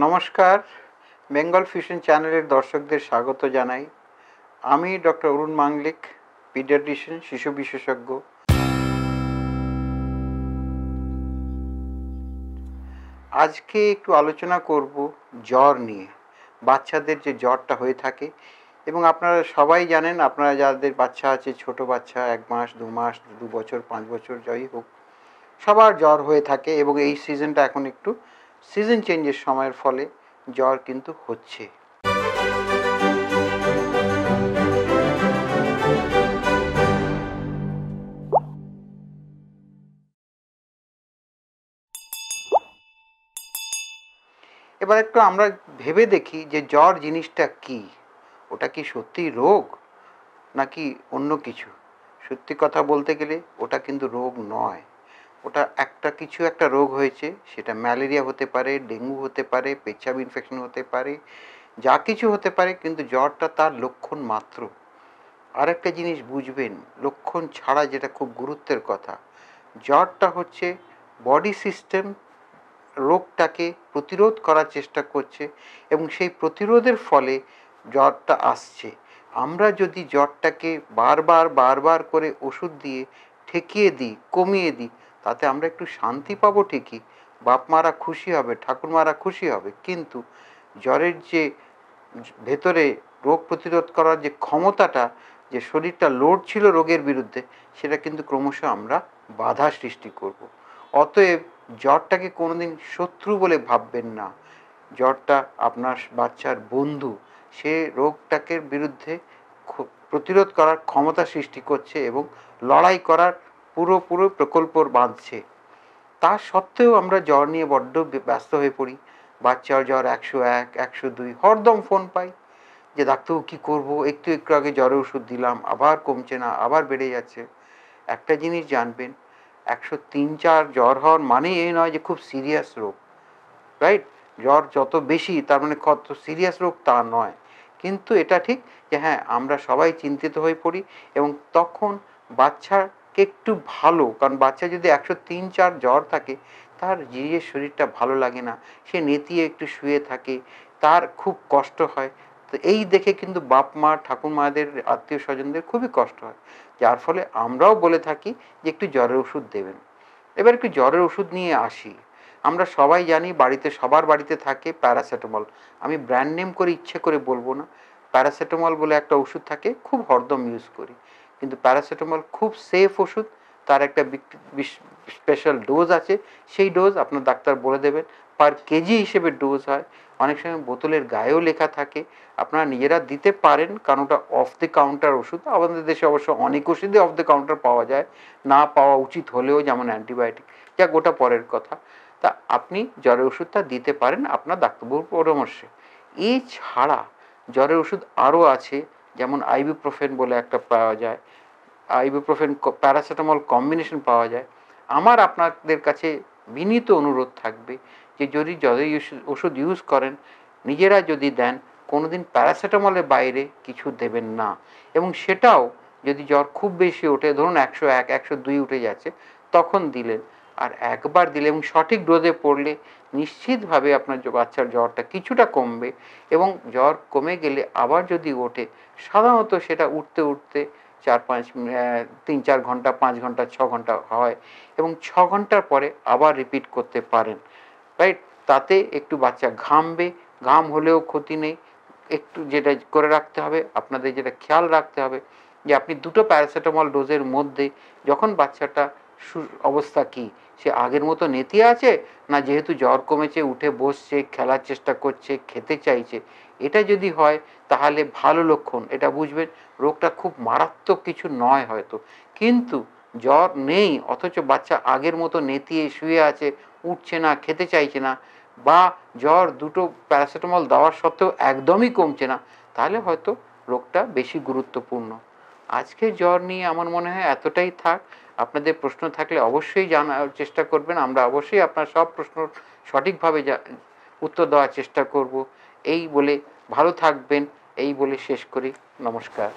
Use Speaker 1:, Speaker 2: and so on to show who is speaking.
Speaker 1: নমস্কার, বেঙ্গল ফিউশন চ্যানেলের দর্শকদের স্বাগত জানাই। আমি ডক্টর অরুণ মাঙ্গলিক, পিডিয়াট্রিশিয়ান, শিশু বিশেষজ্ঞ। আজকে একটু আলোচনা করব জ্বর নিয়ে, বাচ্চাদের যে জ্বরটা হয়ে থাকে। এবং আপনারা সবাই জানেন, আপনারা যাদের বাচ্চা আছে, ছোট বাচ্চা 1 মাস 2 মাস 2 বছর 5 বছর যাই হোক, সবার জ্বর হয়ে থাকে। এবং এই সিজনটা এখন একটু সিজন চেঞ্জের সময়ের ফলে জ্বর কিন্তু হচ্ছে। এবার একটু আমরা ভেবে দেখি যে জ্বর জিনিসটা কি। ওটা কি সত্যি রোগ নাকি অন্য কিছু? সত্যি কথা বলতে গেলে ওটা কিন্তু রোগ নয়। ওটা একটা রোগ হয়েছে, সেটা ম্যালেরিয়া হতে পারে, ডেঙ্গু হতে পারে, পেচ্ছাপ ইনফেকশন হতে পারে, যা কিছু হতে পারে, কিন্তু জ্বরটা তার লক্ষণ মাত্র। আরেকটা জিনিস বুঝবেন, লক্ষণ ছাড়া যেটা খুব গুরুত্বের কথা, জ্বরটা হচ্ছে বডি সিস্টেম রোগটাকে প্রতিরোধ করার চেষ্টা করছে এবং সেই প্রতিরোধের ফলে জ্বরটা আসছে। আমরা যদি জ্বরটাকে বারবার করে ওষুধ দিয়ে ঠেকিয়ে দিই, কমিয়ে দিই, তাতে আমরা একটু শান্তি পাবো ঠিকই, বাপ মারা খুশি হবে, ঠাকুরমারা খুশি হবে, কিন্তু জ্বরের যে ভেতরে রোগ প্রতিরোধ করার যে ক্ষমতাটা, যে শরীরটা লড়ছিল রোগের বিরুদ্ধে, সেটা কিন্তু ক্রমশ আমরা বাধা সৃষ্টি করব। অতএব জ্বরটাকে কোনোদিন শত্রু বলে ভাববেন না। জ্বরটা আপনার বাচ্চার বন্ধু। সে রোগটাকে বিরুদ্ধে প্রতিরোধ করার ক্ষমতা সৃষ্টি করছে এবং লড়াই করার পুরো প্রকল্প বাঁধছে। তা সত্ত্বেও আমরা জ্বর নিয়ে বড্ড ব্যস্ত হয়ে পড়ি। বাচ্চার জ্বর 101, 102, হরদম ফোন পাই যে ডাক্তারবাবু কী করবো, একটু আগে জ্বরের ওষুধ দিলাম, আবার কমছে না, আবার বেড়ে যাচ্ছে। একটা জিনিস জানবেন, 103-4 জ্বর হওয়ার মানেই এই নয় যে খুব সিরিয়াস রোগ, রাইট? জ্বর যত বেশি তার মানে কত সিরিয়াস রোগ তা নয়। কিন্তু এটা ঠিক যে হ্যাঁ, আমরা সবাই চিন্তিত হয়ে পড়ি এবং তখন বাচ্চাকে একটু ভালো, কারণ বাচ্চা যদি 103-4 জ্বর থাকে, তার নিজের শরীরটা ভালো লাগে না, সে নেতিয়ে একটু শুয়ে থাকে, তার খুব কষ্ট হয়। তো এই দেখে কিন্তু বাপ মা, ঠাকুরমাদের, আত্মীয় স্বজনদের খুবই কষ্ট হয়, যার ফলে আমরাও বলে থাকি যে একটু জ্বরের ওষুধ দেবেন। এবার একটু জ্বরের ওষুধ নিয়ে আসি। আমরা সবাই জানি, সবার বাড়িতে থাকে প্যারাসিটামল। আমি ব্র্যান্ড নেম করে ইচ্ছে করে বলবো না। প্যারাসিটামল বলে একটা ওষুধ থাকে, খুব হরদম ইউজ করি। কিন্তু প্যারাসিটামল খুব সেফ ওষুধ। তার একটা স্পেশাল ডোজ আছে, সেই ডোজ আপনার ডাক্তার বলে দেবেন। পার কেজি হিসেবে ডোজ হয়। অনেক সময় বোতলের গায়েও লেখা থাকে, আপনারা নিজেরা দিতে পারেন, কারণ ওটা অফ দ্য কাউন্টার ওষুধ। আমাদের দেশে অবশ্য অনেক ওষুধই অফ দ্য কাউন্টার পাওয়া যায়, না পাওয়া উচিত হলেও, যেমন অ্যান্টিবায়োটিক। যাক, ওটা পরের কথা। তা আপনি জ্বরের ওষুধটা দিতে পারেন আপনার ডাক্তারবাবুর পরামর্শে। এছাড়া জ্বরের ওষুধ আরও আছে, যেমন আইবুপ্রোফেন বলে একটা পাওয়া যায়, আইবুপ্রোফেন প্যারাসিটামল কম্বিনেশন পাওয়া যায়। আমার আপনাদের কাছে বিনীত অনুরোধ থাকবে যে যদি জ্বরের ওষুধ ইউজ করেন, নিজেরা যদি দেন, কোনোদিন প্যারাসিটামলের বাইরে কিছু দেবেন না। এবং সেটাও যদি জ্বর খুব বেশি ওঠে, ধরুন 101, 102 উঠে যাচ্ছে, তখন দিলেন। আর একবার দিলে এবং সঠিক ডোজে পড়লে নিশ্চিতভাবে আপনার বাচ্চার জ্বরটা কিছুটা কমবে। এবং জ্বর কমে গেলে আবার যদি ওঠে, সাধারণত সেটা উঠতে 3-4 ঘন্টা, 5 ঘন্টা, 6 ঘন্টা হয় এবং 6 ঘন্টার পরে আবার রিপিট করতে পারেন, রাইট? তাতে একটু বাচ্চা ঘামবে, ঘাম হলেও ক্ষতি নেই। একটু যেটা করে রাখতে হবে, আপনাদের যেটা খেয়াল রাখতে হবে, যে আপনি 2টো প্যারাসিটামল ডোজের মধ্যে যখন বাচ্চাটা অবস্থা কি, সে আগের মতো নেতিয়ে আছে, না যেহেতু জ্বর কমেছে উঠে বসছে, খেলার চেষ্টা করছে, খেতে চাইছে, এটা যদি হয় তাহলে ভালো লক্ষণ। এটা বুঝবেন রোগটা খুব মারাত্মক কিছু নয় হয়তো, কিন্তু জ্বর নেই অথচ বাচ্চা আগের মতো নেতিয়ে শুয়ে আছে, উঠছে না, খেতে চাইছে না, বা জ্বর 2টো প্যারাসিটামল দেওয়ার সত্ত্বেও একদমই কমছে না, তাহলে হয়তো রোগটা বেশি গুরুত্বপূর্ণ। আজকে জ্বর নিয়ে আমার মনে হয় এতটাই থাক। আপনাদের প্রশ্ন থাকলে অবশ্যই জানার চেষ্টা করবেন। আমরা অবশ্যই আপনার সব প্রশ্ন সঠিকভাবে উত্তর দেওয়ার চেষ্টা করব। এই বলে ভালো থাকবেন, এই বলে শেষ করি। নমস্কার।